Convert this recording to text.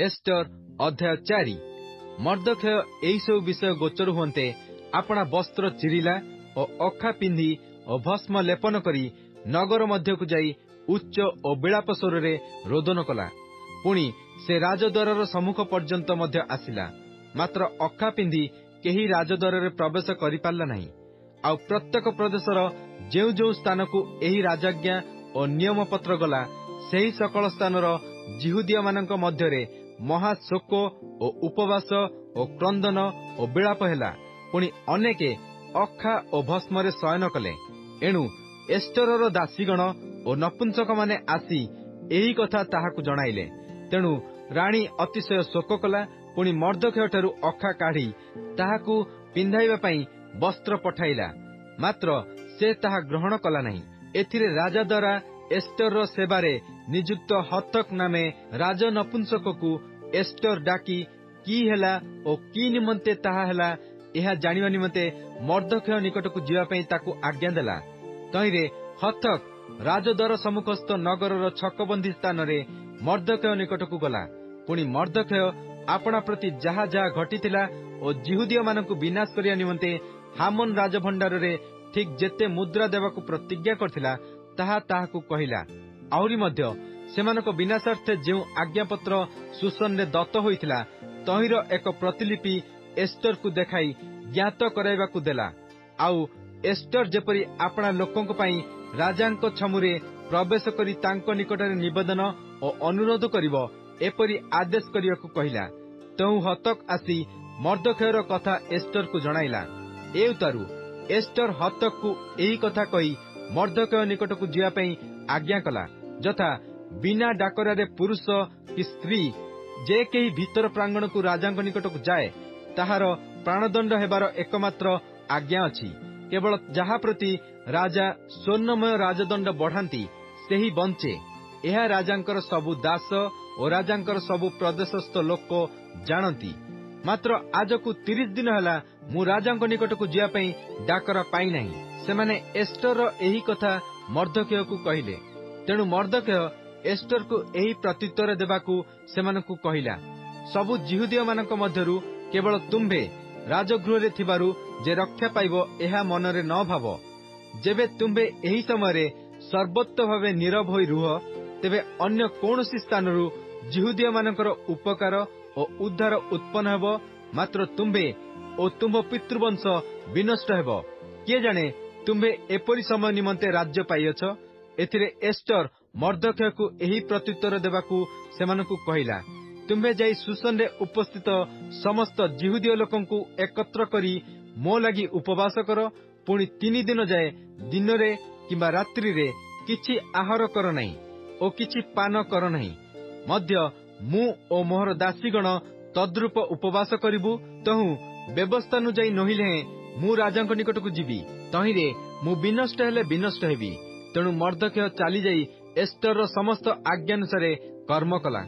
Ester अध्याय 4। मर्दखय एही सब विषय गोचर हुंते अपना वस्त्र चिरिला और अखा पिंधि और भस्म लेपन करी नगर मध्य को जाई उच्च और विलाप स्वर रे रोदन कला। पुणी से राजद्वार सम्मुख पर्यंत मध्य आसिला, मात्र अखा पिंधि केही राजद्वार रे प्रवेश करि पारला नहीं। आ प्रत्येक प्रदेशर जेउ जेउ स्थान को एही राजाज्ञा और नियम पत्र गला, सेही सकल स्थानर जिहुदिया मानक मध्यरे महाशोक और उपवास और क्रंदन और विलाप हेला। पुणी अनेके अखा और भस्म शयन कले। एणु एस्टरर दासीगण और नपुंसक माने आसी एही कथा ताहाकु जणाइले। तेणु राणी अतिशय शोक कला। पुणी मर्दखय ठारू अखा काढ़ी ताहाकु पिंधाइबा पई वस्त्र पठाइला, मात्र से ताहा ग्रहण कला नहीं। एथिरे राजा द्वारा एस्टर सेवारे नियुक्त हतक नामे राज नपुंसक को एस्टर डाकी की हेला और की निमंते ताहा हेला यह जानिबा निमंते मर्दखय निकट को जीवा पई ताकु आज्ञा देला। तहिरे हतक राजद्वार सम्मुखस्थ नगरर छकबंदी स्थान रे मर्दखय निकट को गला। पुणी मर्दखय आपना प्रति जहा जहा घटिथिला और जिहुदिया मानकु विनाश करिया निमंते हामन राजभंडार रे ठीक जेते मुद्रा देवाकु प्रतिज्ञा करथिला ताहा ताहाकु कहिला। आउरी मध्य सेमानक विनाशार्थे जेउ आज्ञापत्र सुसन रे दत्त होइथिला तहिर एक प्रतिलिपि एस्टर को देखाई ज्ञात कराइबाकु देला। आउ एस्टर जेपरी आपना लोकंक पई राजांक छमुरे प्रवेश करी तांको निकटरे निवेदन और अनुरोध करिवो एपरी आदेश करियाकु कहिला। तहु हतक आसी मर्दखयर कथा एस्टर को जणाइला। एउतारु एस्टर हतक को एही कथा कही मर्दखय निकट को जीवा पई आज्ञा कला, जथा बिना डाकरा रे पुरुष कि स्त्री जे केही भीतर प्रांगण को राजांक निकट को जाए ताहार प्राणदंड हेबार एकमात्र आज्ञा अछि। केवल जहा प्रति राजा स्वर्णमय राजदंड बढ़ांती सेही बंचे। यह राजांकर सबु दास और राजांकर सबु प्रदेशस्थ लोक जानती। मात्र आज को 30 दिन हला मु राजांक निकट को जीवा पई डाकरा पाई नहीं। सेमाने एस्टर एही कथा मर्दखय को कहिले। तेणु मर्दखय एस्टर को एही प्रत्युत्तर देबाकू सेमानकू कहिला, सबु जिहुदिया मानक मध्यरु केवल तुम्भे राजगृह रे थिबारु जे रक्षा पाइबो एहा मनरे न भाव। जेबे तुम्भे एही समय सर्वत्र भावे नीरव होई रुह, तेबे अन्य कोनोसी स्थानरु जिहुदिया मानकर उपकार और उद्धार उत्पन्न हेबो, मात्र तुम्भे और तुम पितृवंश विनष्ट हेबो। किए जाने तुम्भे एपरी समय निमंते राज्य पाइयछ। एथिरे एस्टर मर्दखय को एही प्रत्युत्तर देबाकू सेमानकू कहिला, तुम्भे जाई सुसन रे उपस्थित समस्त जिहुदिया लोकंकू एकत्र करी मो लागि उपवास कर। पुणी 3 दिन जाए दिन रे किंबा रात्रि रे किछि आहार कर नहीं और किछि पान कर नहीं। मध्य मु ओ मोहर दासीगण तद्रूप उपवास करिबु। तहु व्यवस्था नु जाई नहिले मु राजांक निकट को जीवी, तहिरे मु विनष्ट हेले विनष्ट हेबी। तेणु मर्दखय चाली जाई एस्टर समस्त आज्ञानुसारे कर्म कला।